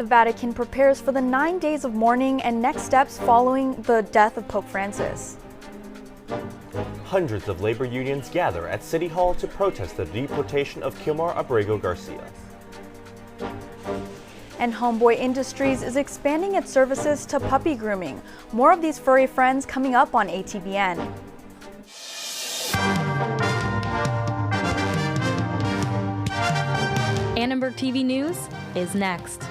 The Vatican prepares for the 9 days of mourning and next steps following the death of Pope Francis. Hundreds of labor unions gather at City Hall to protest the deportation of Kilmar Abrego Garcia. And Homeboy Industries is expanding its services to puppy grooming. More of these furry friends coming up on ATVN. Annenberg TV News is next.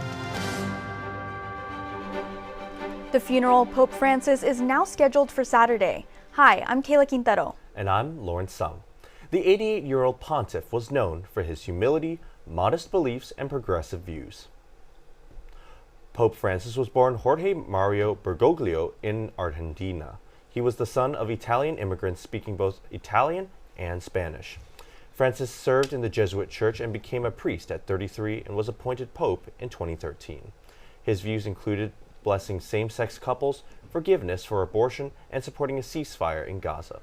The funeral of Pope Francis is now scheduled for Saturday. Hi, I'm Kayla Quintero. And I'm Lawrence Sung. The 88-year-old pontiff was known for his humility, modest beliefs, and progressive views. Pope Francis was born Jorge Mario Bergoglio in Argentina. He was the son of Italian immigrants speaking both Italian and Spanish. Francis served in the Jesuit church and became a priest at 33 and was appointed pope in 2013. His views included blessing same-sex couples, forgiveness for abortion, and supporting a ceasefire in Gaza.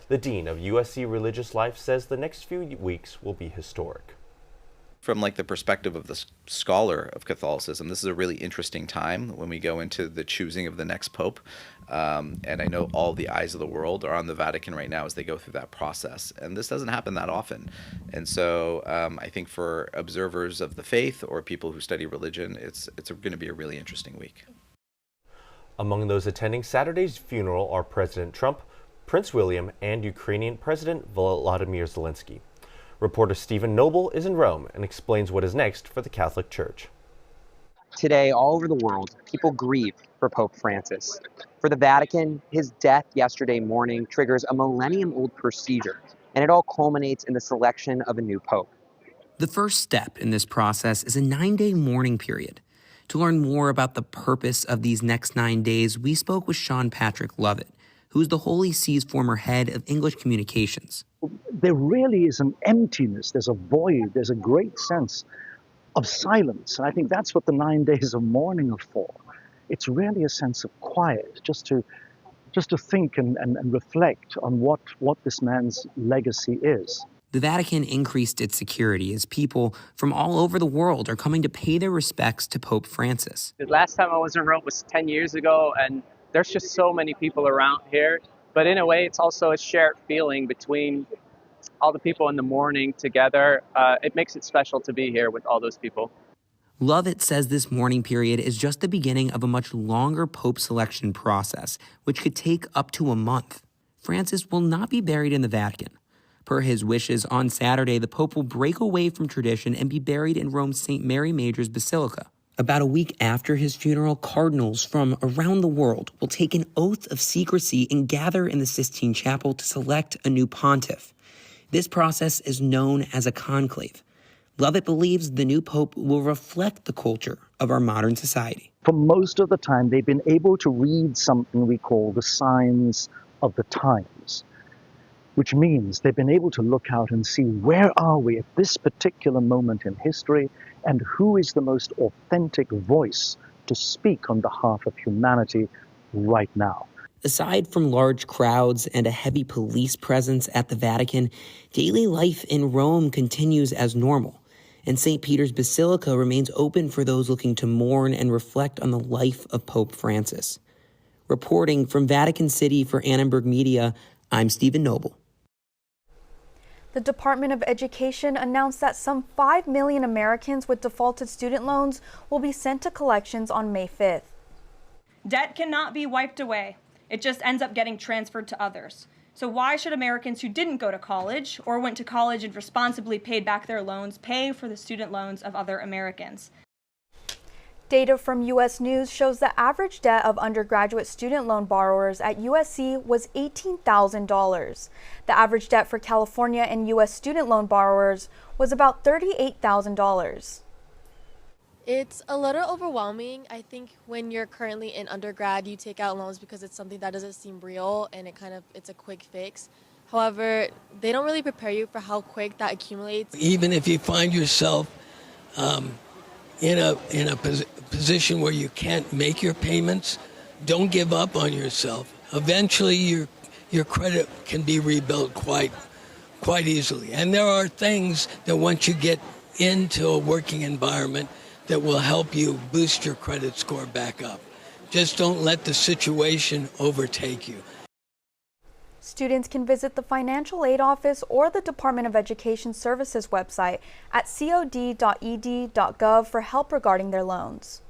The dean of USC Religious Life says the next few weeks will be historic. From the perspective of the scholar of Catholicism, this is a really interesting time when we go into the choosing of the next pope. And I know all the eyes of the world are on the Vatican right now as they go through that process. And this doesn't happen that often. And so I think for observers of the faith or people who study religion, it's going to be a really interesting week. Among those attending Saturday's funeral are President Trump, Prince William, and Ukrainian President Volodymyr Zelensky. Reporter Stephen Noble is in Rome and explains what is next for the Catholic Church. Today, all over the world, people grieve for Pope Francis. For the Vatican, his death yesterday morning triggers a millennium-old procedure, and it all culminates in the selection of a new pope. The first step in this process is a 9-day mourning period. To learn more about the purpose of these next 9 days, we spoke with Sean Patrick Lovett, who's the Holy See's former head of English communications. There really is an emptiness, there's a void, there's a great sense of silence. And I think that's what the 9 days of mourning are for. It's really a sense of quiet, just to think and reflect on what this man's legacy is. The Vatican increased its security as people from all over the world are coming to pay their respects to Pope Francis. The last time I was in Rome was 10 years ago, and there's just so many people around here. But in a way, it's also a shared feeling between all the people in the mourning together. It makes it special to be here with all those people. Lovett says this mourning period is just the beginning of a much longer pope selection process, which could take up to a month. Francis will not be buried in the Vatican. Per his wishes, on Saturday, the Pope will break away from tradition and be buried in Rome's St. Mary Major's Basilica. About a week after his funeral, Cardinals from around the world will take an oath of secrecy and gather in the Sistine Chapel to select a new pontiff. This process is known as a conclave. Lovett believes the new pope will reflect the culture of our modern society. For most of the time, they've been able to read something we call the signs of the times, which means they've been able to look out and see where are we at this particular moment in history and who is the most authentic voice to speak on behalf of humanity right now. Aside from large crowds and a heavy police presence at the Vatican, daily life in Rome continues as normal, and St. Peter's Basilica remains open for those looking to mourn and reflect on the life of Pope Francis. Reporting from Vatican City for Annenberg Media, I'm Stephen Noble. The Department of Education announced that some 5 million Americans with defaulted student loans will be sent to collections on May 5th. Debt cannot be wiped away. It just ends up getting transferred to others. So why should Americans who didn't go to college or went to college and responsibly paid back their loans pay for the student loans of other Americans? Data from U.S. News shows the average debt of undergraduate student loan borrowers at USC was $18,000. The average debt for California and U.S. student loan borrowers was about $38,000. It's a little overwhelming. I think when you're currently in undergrad, you take out loans because it's something that doesn't seem real and it's a quick fix. However, they don't really prepare you for how quick that accumulates. Even if you find yourself in a position where you can't make your payments, don't give up on yourself. Eventually, your credit can be rebuilt quite easily. And there are things that once you get into a working environment that will help you boost your credit score back up. Just don't let the situation overtake you. Students can visit the Financial Aid Office or the Department of Education Services website at cod.ed.gov for help regarding their loans.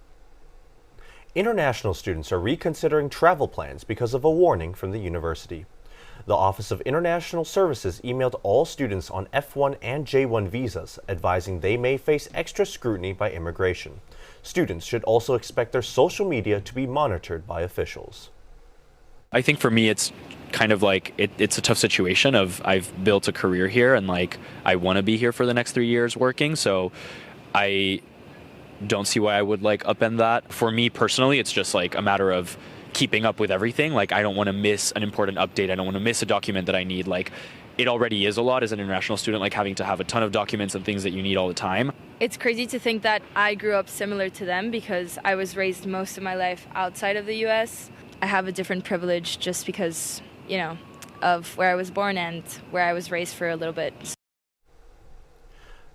International students are reconsidering travel plans because of a warning from the university. The Office of International Services emailed all students on F1 and J1 visas, advising they may face extra scrutiny by immigration. Students should also expect their social media to be monitored by officials. I think for me, it's kind of like it's a tough situation of I've built a career here and like I want to be here for the next 3 years working. So I don't see why I would like upend that. For me personally, it's just like a matter of keeping up with everything. Like I don't want to miss an important update. I don't want to miss a document that I need. Like it already is a lot as an international student, like having to have a ton of documents and things that you need all the time. It's crazy to think that I grew up similar to them because I was raised most of my life outside of the U.S. I have a different privilege just because, you know, of where I was born and where I was raised for a little bit.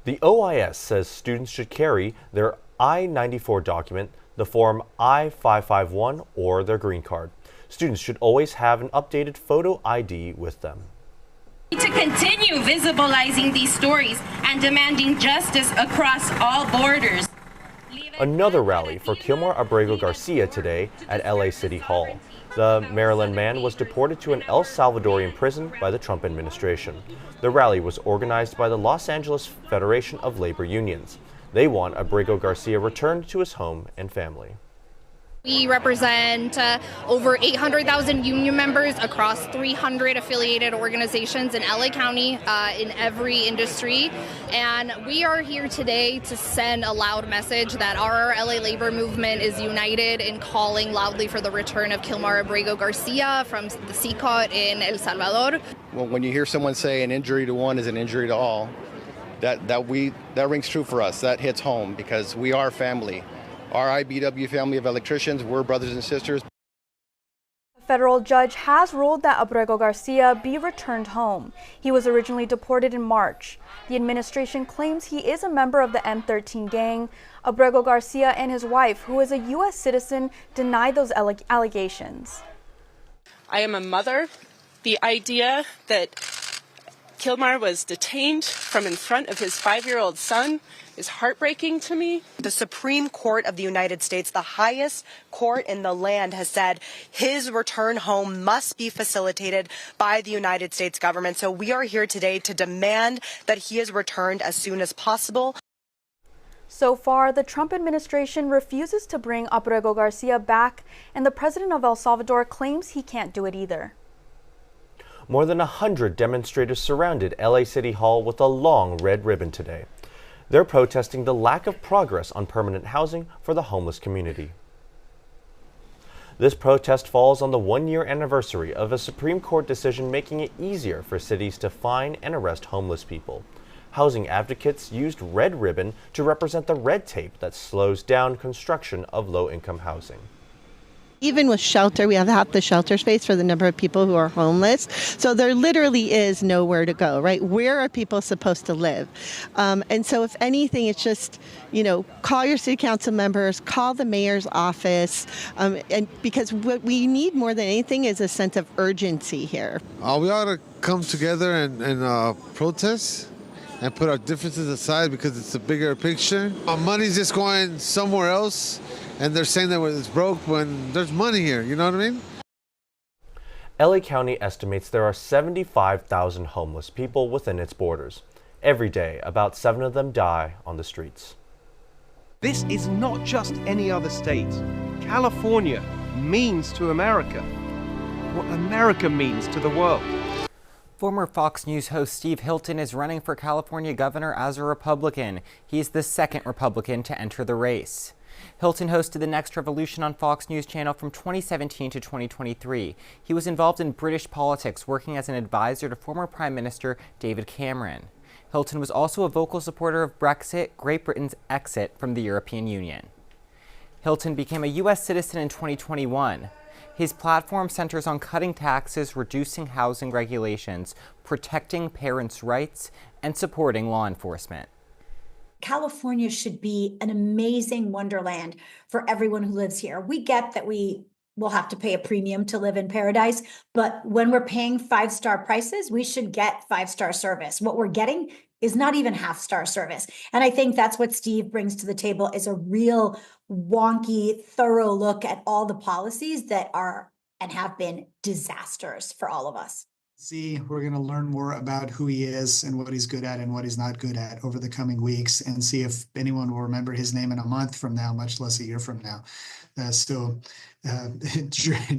The OIS says students should carry their I-94 document, the Form I-551, or their green card. Students should always have an updated photo ID with them. To continue visibilizing these stories and demanding justice across all borders. Another rally for Kilmar Abrego Garcia today at LA City Hall. The Maryland man was deported to an El Salvadorian prison by the Trump administration. The rally was organized by the Los Angeles Federation of Labor Unions. They want Abrego Garcia returned to his home and family. We represent over 800,000 union members across 300 affiliated organizations in LA County in every industry. And we are here today to send a loud message that our LA labor movement is united in calling loudly for the return of Kilmar Abrego Garcia from the CCOT in El Salvador. Well, when you hear someone say an injury to one is an injury to all, that rings true for us. That hits home because we are family. Our IBW family of electricians, we're brothers and sisters. A federal judge has ruled that Abrego Garcia be returned home. He was originally deported in March. The administration claims he is a member of the M13 gang. Abrego Garcia and his wife, who is a U.S. citizen, denied those allegations. I am a mother. The idea that Kilmar was detained from in front of his 5-year-old son is heartbreaking to me. The Supreme Court of the United States, the highest court in the land, has said his return home must be facilitated by the United States government. So we are here today to demand that he is returned as soon as possible. So far, the Trump administration refuses to bring Abrego Garcia back, and the president of El Salvador claims he can't do it either. More than 100 demonstrators surrounded LA City Hall with a long red ribbon today. They're protesting the lack of progress on permanent housing for the homeless community. This protest falls on the 1-year anniversary of a Supreme Court decision making it easier for cities to fine and arrest homeless people. Housing advocates used red ribbon to represent the red tape that slows down construction of low-income housing. Even with shelter, we have half the shelter space for the number of people who are homeless. So there literally is nowhere to go, right? Where are people supposed to live? And so if anything, it's just, call your city council members, call the mayor's office, and because what we need more than anything is a sense of urgency here. We ought to come together and protest and put our differences aside because it's a bigger picture. Our money's just going somewhere else. And they're saying that it's broke when there's money here, you know what I mean? LA County estimates there are 75,000 homeless people within its borders. Every day, about 7 of them die on the streets. This is not just any other state. California means to America what America means to the world. Former Fox News host Steve Hilton is running for California governor as a Republican. He's the second Republican to enter the race. Hilton hosted The Next Revolution on Fox News Channel from 2017 to 2023. He was involved in British politics, working as an advisor to former Prime Minister David Cameron. Hilton was also a vocal supporter of Brexit, Great Britain's exit from the European Union. Hilton became a U.S. citizen in 2021. His platform centers on cutting taxes, reducing housing regulations, protecting parents' rights, and supporting law enforcement. California should be an amazing wonderland for everyone who lives here. We get that we will have to pay a premium to live in paradise, but when we're paying 5-star prices, we should get 5-star service. What we're getting is not even half-star service. And I think that's what Steve brings to the table, is a real wonky, thorough look at all the policies that are and have been disasters for all of us. We're going to learn more about who he is and what he's good at and what he's not good at over the coming weeks, and see if anyone will remember his name in a month from now, much less a year from now.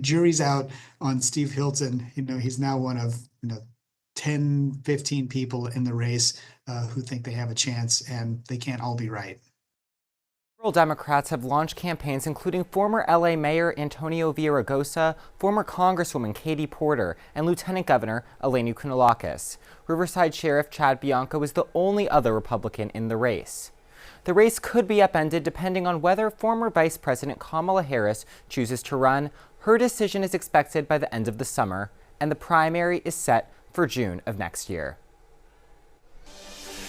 Jury's out on Steve Hilton. He's now one of 10, 15 people in the race who think they have a chance, and they can't all be right. Several Democrats have launched campaigns including former LA Mayor Antonio Villaraigosa, former Congresswoman Katie Porter, and Lieutenant Governor Eleni Kounalakis. Riverside Sheriff Chad Bianco is the only other Republican in the race. The race could be upended depending on whether former Vice President Kamala Harris chooses to run. Her decision is expected by the end of the summer, and the primary is set for June of next year.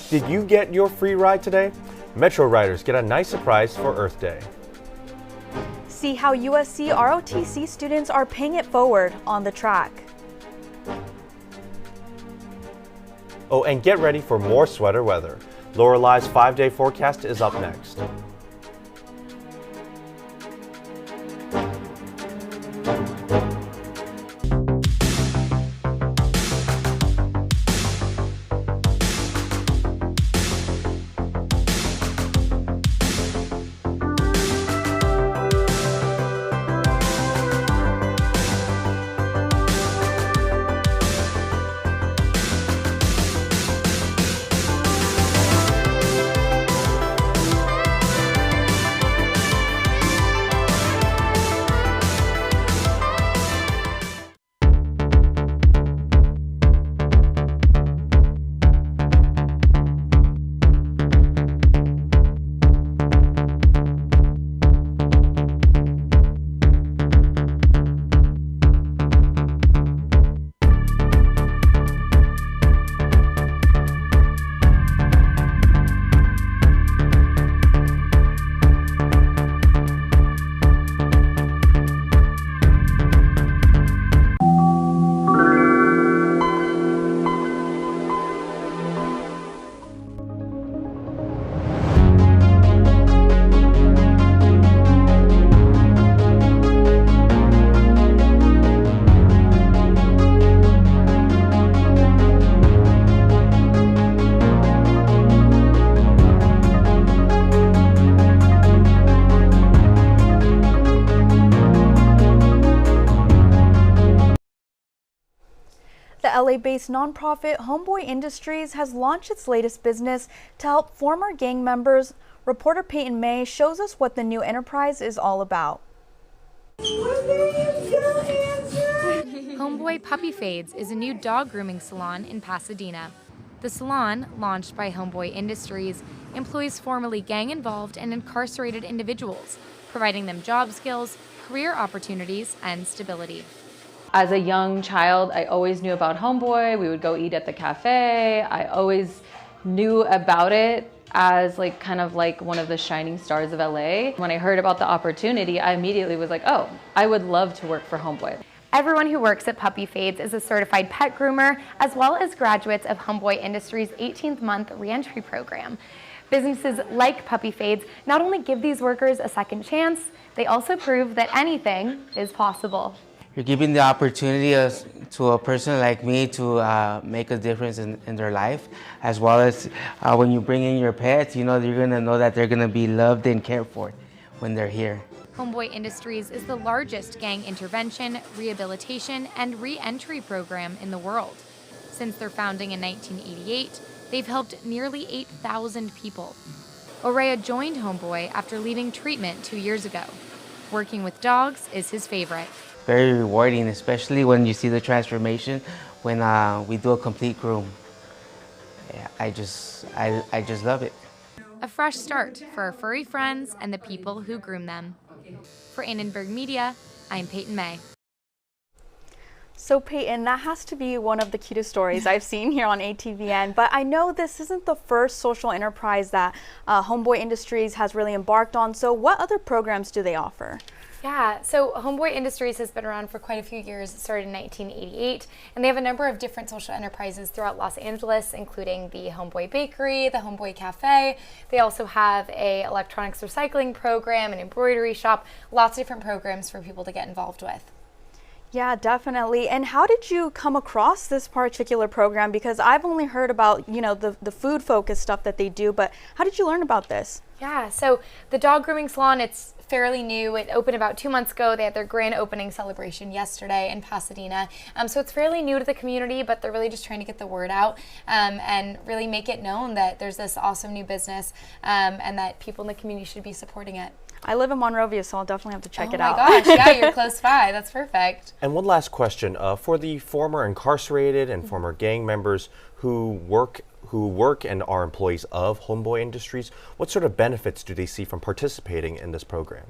Did you get your free ride today? Metro riders get a nice surprise for Earth Day. See how USC ROTC students are paying it forward on the track. Oh, and get ready for more sweater weather. Lorelei's 5-day forecast is up next. The LA-based nonprofit Homeboy Industries has launched its latest business to help former gang members. Reporter Peyton May shows us what the new enterprise is all about. Homeboy Puppy Fades is a new dog grooming salon in Pasadena. The salon, launched by Homeboy Industries, employs formerly gang-involved and incarcerated individuals, providing them job skills, career opportunities, and stability. As a young child, I always knew about Homeboy. We would go eat at the cafe. I always knew about it as kind of one of the shining stars of LA. When I heard about the opportunity, I immediately was like, oh, I would love to work for Homeboy. Everyone who works at Puppy Fades is a certified pet groomer, as well as graduates of Homeboy Industries' 18th month reentry program. Businesses like Puppy Fades not only give these workers a second chance, they also prove that anything is possible. You're giving the opportunity to a person like me to make a difference in their life, as well as when you bring in your pets, you're going to know that they're going to be loved and cared for when they're here. Homeboy Industries is the largest gang intervention, rehabilitation, and re-entry program in the world. Since their founding in 1988, they've helped nearly 8,000 people. Orea joined Homeboy after leaving treatment 2 years ago. Working with dogs is his favorite. Very rewarding, especially when you see the transformation when we do a complete groom. Yeah, I just love it. A fresh start for our furry friends and the people who groom them. For Annenberg Media, I'm Peyton May. So Peyton, that has to be one of the cutest stories I've seen here on ATVN, but I know this isn't the first social enterprise that Homeboy Industries has really embarked on, so what other programs do they offer? Yeah, so Homeboy Industries has been around for quite a few years. It started in 1988, and they have a number of different social enterprises throughout Los Angeles, including the Homeboy Bakery, the Homeboy Cafe. They also have a electronics recycling program, an embroidery shop, lots of different programs for people to get involved with. Yeah, definitely. And how did you come across this particular program? Because I've only heard about, the food focused stuff that they do, but how did you learn about this? Yeah, so the dog grooming salon, it's fairly new. It opened about 2 months ago. They had their grand opening celebration yesterday in Pasadena. So it's fairly new to the community, but they're really just trying to get the word out and really make it known that there's this awesome new business and that people in the community should be supporting it. I live in Monrovia, so I'll definitely have to check it out. Oh my gosh, yeah, you're close by. That's perfect. And one last question. For the former incarcerated and former gang members who work and are employees of Homeboy Industries, what sort of benefits do they see from participating in this program?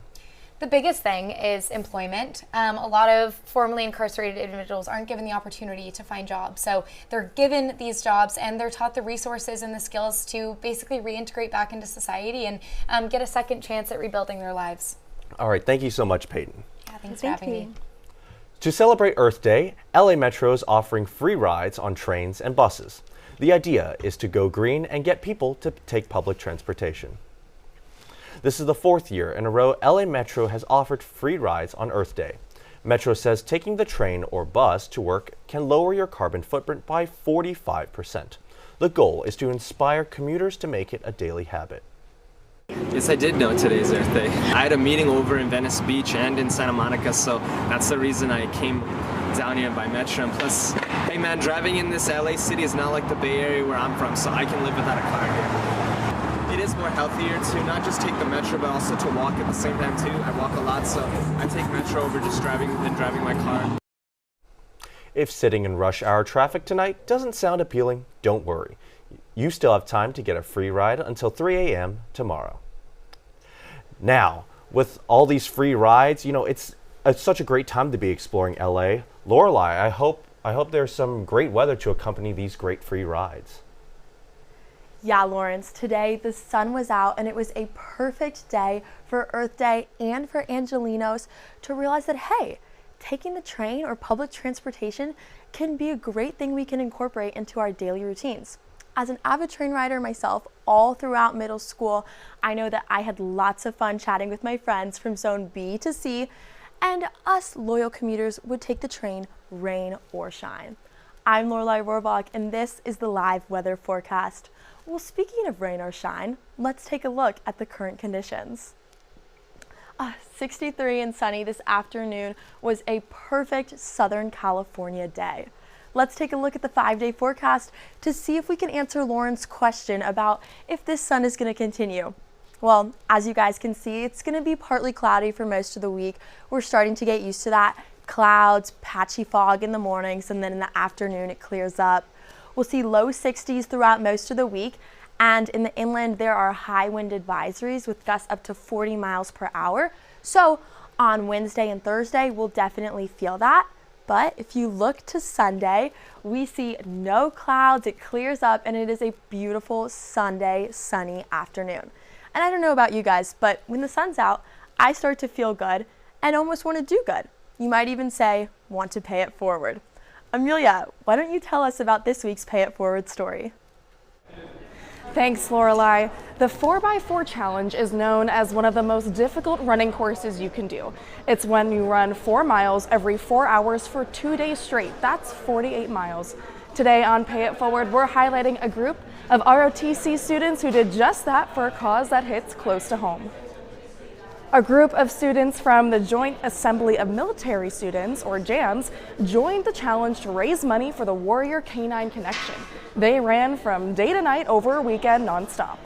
The biggest thing is employment. A lot of formerly incarcerated individuals aren't given the opportunity to find jobs. So they're given these jobs and they're taught the resources and the skills to basically reintegrate back into society and get a second chance at rebuilding their lives. All right, thank you so much, Peyton. Yeah, thanks for having me. To celebrate Earth Day, LA Metro is offering free rides on trains and buses. The idea is to go green and get people to take public transportation. This is the 4th year in a row LA Metro has offered free rides on Earth Day. Metro says taking the train or bus to work can lower your carbon footprint by 45%. The goal is to inspire commuters to make it a daily habit. Yes, I did know today's Earth Day. I had a meeting over in Venice Beach and in Santa Monica, so that's the reason I came down here by Metro. And plus, hey man, driving in this LA city is not like the Bay Area where I'm from, so I can live without a car here. It is more healthier to not just take the Metro, but also to walk at the same time too. I walk a lot, so I take Metro over just driving my car. If sitting in rush hour traffic tonight doesn't sound appealing, don't worry. You still have time to get a free ride until 3 a.m. tomorrow. Now, with all these free rides, it's such a great time to be exploring LA. Lorelai, I hope there's some great weather to accompany these great free rides. Yeah, Lawrence, today the sun was out and it was a perfect day for Earth Day and for Angelenos to realize that, hey, taking the train or public transportation can be a great thing we can incorporate into our daily routines. As an avid train rider myself, all throughout middle school, I know that I had lots of fun chatting with my friends from Zone B to C, and us loyal commuters would take the train, rain or shine. I'm Lorelai Rohrbach, and this is the live weather forecast. Well, speaking of rain or shine, let's take a look at the current conditions. 63 and sunny this afternoon was a perfect Southern California day. Let's take a look at the 5-day forecast to see if we can answer Lauren's question about if this sun is going to continue. Well, as you guys can see, it's going to be partly cloudy for most of the week. We're starting to get used to that. Clouds, patchy fog in the mornings, and then in the afternoon it clears up. We'll see low 60s throughout most of the week, and in the inland there are high wind advisories with gusts up to 40 miles per hour. So on Wednesday and Thursday, we'll definitely feel that. But if you look to Sunday, we see no clouds, it clears up, and it is a beautiful Sunday, sunny afternoon. And I don't know about you guys, but when the sun's out, I start to feel good and almost want to do good. You might even say, want to pay it forward. Amelia, why don't you tell us about this week's Pay It Forward story? Thanks, Lorelai. The 4x4 challenge is known as one of the most difficult running courses you can do. It's when you run 4 miles every 4 hours for 2 days straight. That's 48 miles. Today on Pay It Forward, we're highlighting a group of ROTC students who did just that for a cause that hits close to home. A group of students from the Joint Assembly of Military Students, or JAMS, joined the challenge to raise money for the Warrior Canine Connection. They ran from day to night over a weekend nonstop.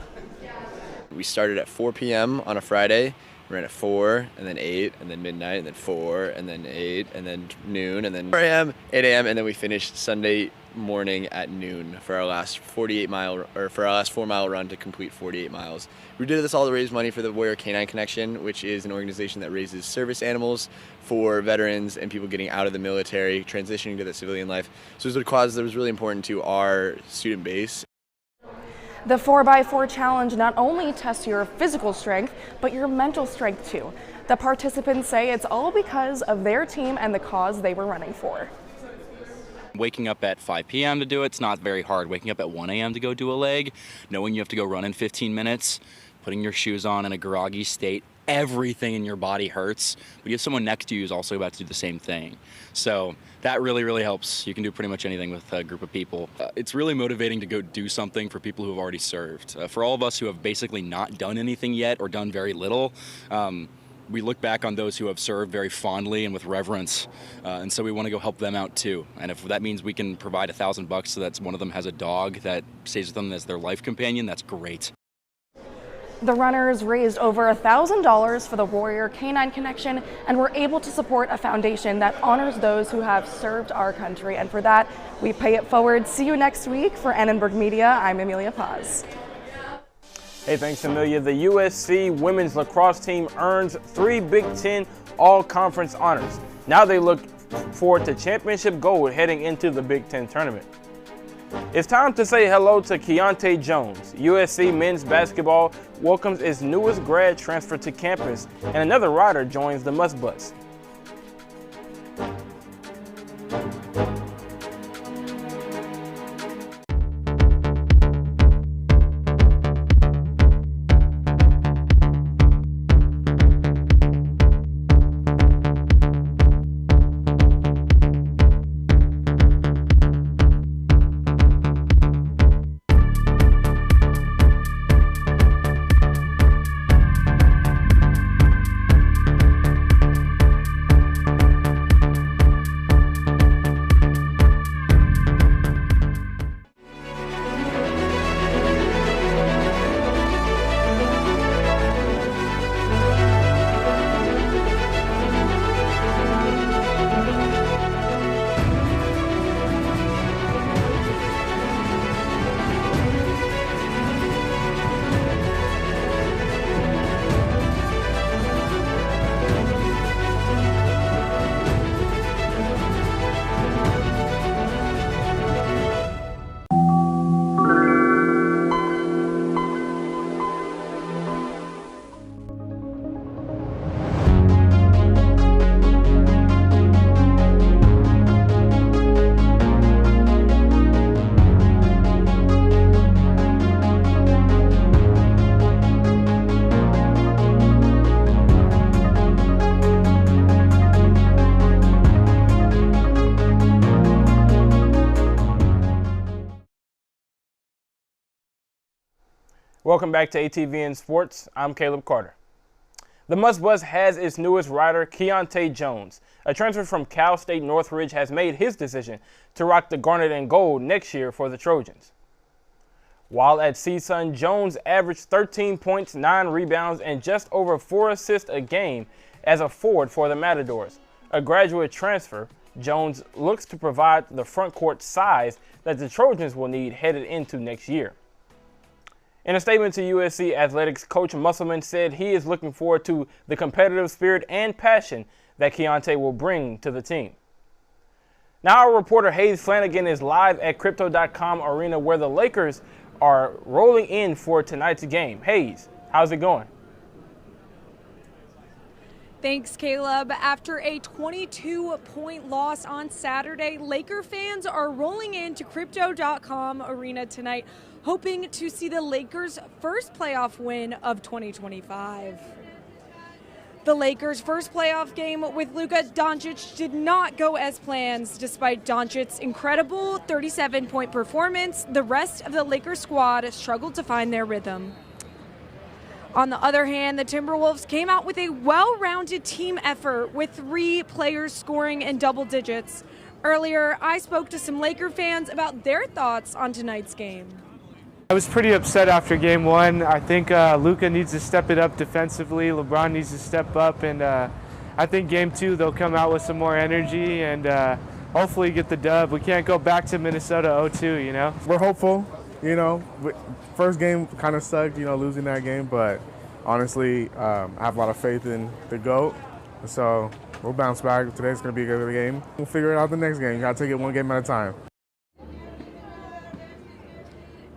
We started at 4 p.m. on a Friday, ran at 4, and then 8, and then midnight, and then 4, and then 8, and then noon, and then 4 a.m., 8 a.m., and then we finished Sunday morning at noon for our last 4-mile run to complete 48 miles. We did this all to raise money for the Warrior Canine Connection, which is an organization that raises service animals for veterans and people getting out of the military, transitioning to the civilian life. So it was a cause that was really important to our student base. The 4x4 challenge not only tests your physical strength, but your mental strength too. The participants say it's all because of their team and the cause they were running for. Waking up at 5 p.m. to do it's not very hard. Waking up at 1 a.m. to go do a leg, knowing you have to go run in 15 minutes, putting your shoes on in a groggy state, everything in your body hurts, but you have someone next to you who's also about to do the same thing. So that really, really helps. You can do pretty much anything with a group of people. It's really motivating to go do something for people who have already served. For all of us who have basically not done anything yet or done very little, we look back on those who have served very fondly and with reverence, and so we want to go help them out too. And if that means we can provide $1,000 so that one of them has a dog that stays with them as their life companion, that's great. The runners raised over $1,000 for the Warrior Canine Connection and were able to support a foundation that honors those who have served our country. And for that, we pay it forward. See you next week. For Annenberg Media, I'm Amelia Paz. Hey, thanks, Amelia. The USC women's lacrosse team earns 3 Big Ten all-conference honors. Now they look forward to championship gold heading into the Big Ten tournament. It's time to say hello to Keontae Jones. USC men's basketball welcomes its newest grad transfer to campus, and another rider joins the Must Bus. Welcome back to ATVN Sports. I'm Caleb Carter. The Must Bus has its newest rider, Keontae Jones. A transfer from Cal State Northridge has made his decision to rock the garnet and gold next year for the Trojans. While at CSUN, Jones averaged 13 points, 9 rebounds, and just over 4 assists a game as a forward for the Matadors. A graduate transfer, Jones looks to provide the front court size that the Trojans will need headed into next year. In a statement to USC Athletics, Coach Musselman said he is looking forward to the competitive spirit and passion that Keontae will bring to the team. Now our reporter Hayes Flanagan is live at Crypto.com Arena where the Lakers are rolling in for tonight's game. Hayes, how's it going? Thanks, Caleb. After a 22-point loss on Saturday, Laker fans are rolling into Crypto.com Arena tonight, hoping to see the Lakers' first playoff win of 2025. The Lakers' first playoff game with Luka Doncic did not go as planned. Despite Doncic's incredible 37-point performance, the rest of the Lakers squad struggled to find their rhythm. On the other hand, the Timberwolves came out with a well-rounded team effort with 3 players scoring in double digits. Earlier, I spoke to some Laker fans about their thoughts on tonight's game. I was pretty upset after game 1. I think Luka needs to step it up defensively. LeBron needs to step up, and I think game 2 they'll come out with some more energy and hopefully get the dub. We can't go back to Minnesota 0-2, you know? We're hopeful, you know. First game kind of sucked, you know, losing that game, but honestly, I have a lot of faith in the GOAT. So we'll bounce back. Today's going to be a good game. We'll figure it out the next game. You got to take it one game at a time.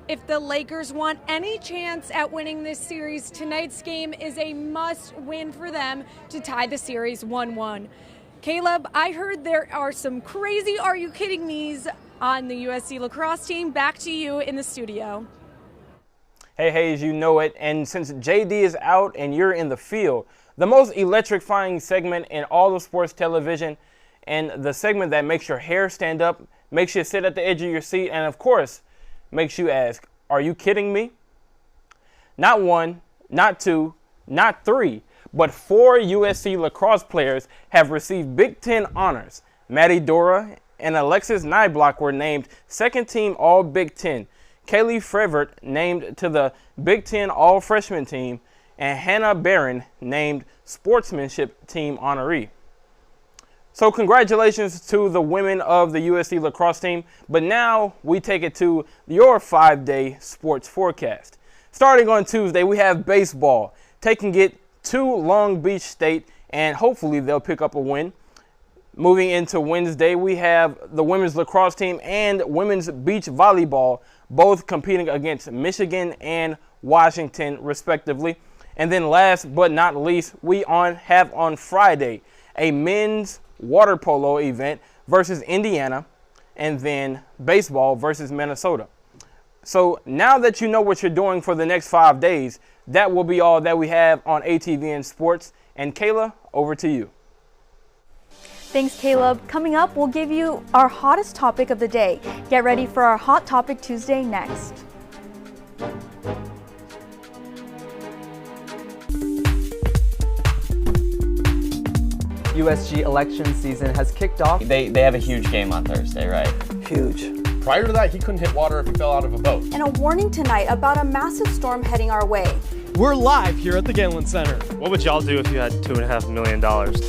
If the Lakers want any chance at winning this series, tonight's game is a must-win for them to tie the series 1-1. Caleb, I heard there are some crazy "are you kidding me's" on the USC lacrosse team. Back to you in the studio. Hey, Hayes, you know it. And since JD is out and you're in the field, the most electrifying segment in all of sports television, and the segment that makes your hair stand up, makes you sit at the edge of your seat, and of course, makes you ask, are you kidding me? Not one, not two, not three, but 4 USC lacrosse players have received Big Ten honors. Maddie Dora and Alexis Nyblock were named second team All Big Ten. Kaylee Frevert named to the Big Ten All Freshman team, and Hannah Barron named Sportsmanship Team honoree. So congratulations to the women of the USC lacrosse team, but now we take it to your 5-day sports forecast. Starting on Tuesday, we have baseball, taking it to Long Beach State, and hopefully they'll pick up a win. Moving into Wednesday, we have the women's lacrosse team and women's beach volleyball, both competing against Michigan and Washington, respectively. And then last but not least, we have on Friday a men's water polo event versus Indiana, and then baseball versus Minnesota. So now that you know what you're doing for the next 5 days, that will be all that we have on ATVN Sports. And Kayla, over to you. Thanks, Caleb. Coming up, we'll give you our hottest topic of the day. Get ready for our Hot Topic Tuesday next. USG election season has kicked off. They have a huge game on Thursday, right? Huge. Prior to that, he couldn't hit water if he fell out of a boat. And a warning tonight about a massive storm heading our way. We're live here at the Galen Center. What would y'all do if you had $2.5 million?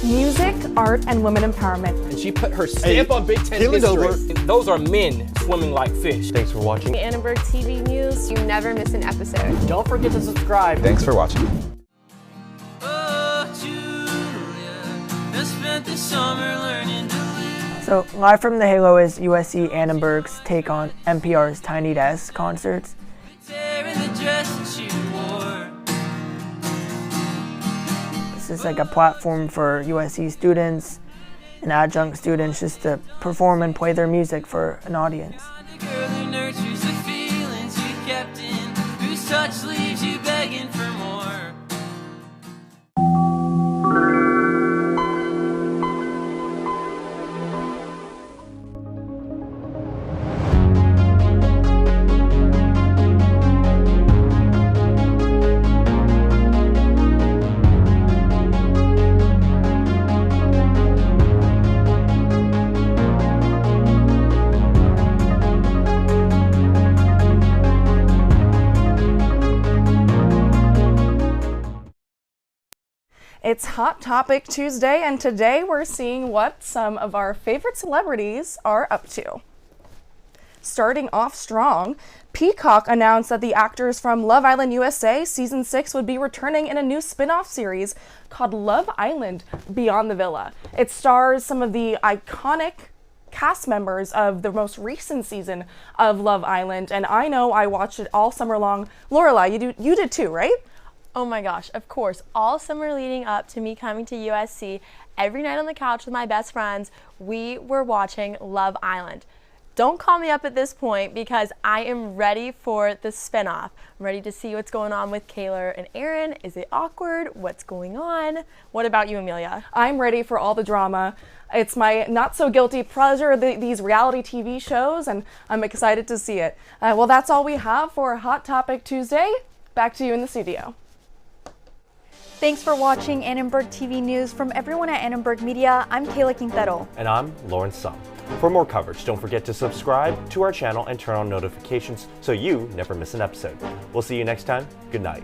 Music, art, and women empowerment. And she put her stamp on Big Ten history. Those are men swimming like fish. Thanks for watching Annenberg TV News. You never miss an episode. Don't forget to subscribe. Thanks for watching. So, live from the Halo is USC Annenberg's take on NPR's Tiny Desk concerts. This is like a platform for USC students and adjunct students just to perform and play their music for an audience. It's Hot Topic Tuesday, and today we're seeing what some of our favorite celebrities are up to. Starting off strong, Peacock announced that the actors from Love Island USA Season 6 would be returning in a new spin-off series called Love Island Beyond the Villa. It stars some of the iconic cast members of the most recent season of Love Island, and I know I watched it all summer long. Lorelai, you did too, right? Oh my gosh, of course. All summer leading up to me coming to USC, every night on the couch with my best friends, we were watching Love Island. Don't call me up at this point because I am ready for the spinoff. I'm ready to see what's going on with Kayla and Aaron. Is it awkward? What's going on? What about you, Amelia? I'm ready for all the drama. It's my not so guilty pleasure, these reality TV shows, and I'm excited to see it. Well, that's all we have for Hot Topic Tuesday. Back to you in the studio. Thanks for watching Annenberg TV News. From everyone at Annenberg Media, I'm Kayla Quintero. And I'm Lawrence Sum. For more coverage, don't forget to subscribe to our channel and turn on notifications so you never miss an episode. We'll see you next time. Good night.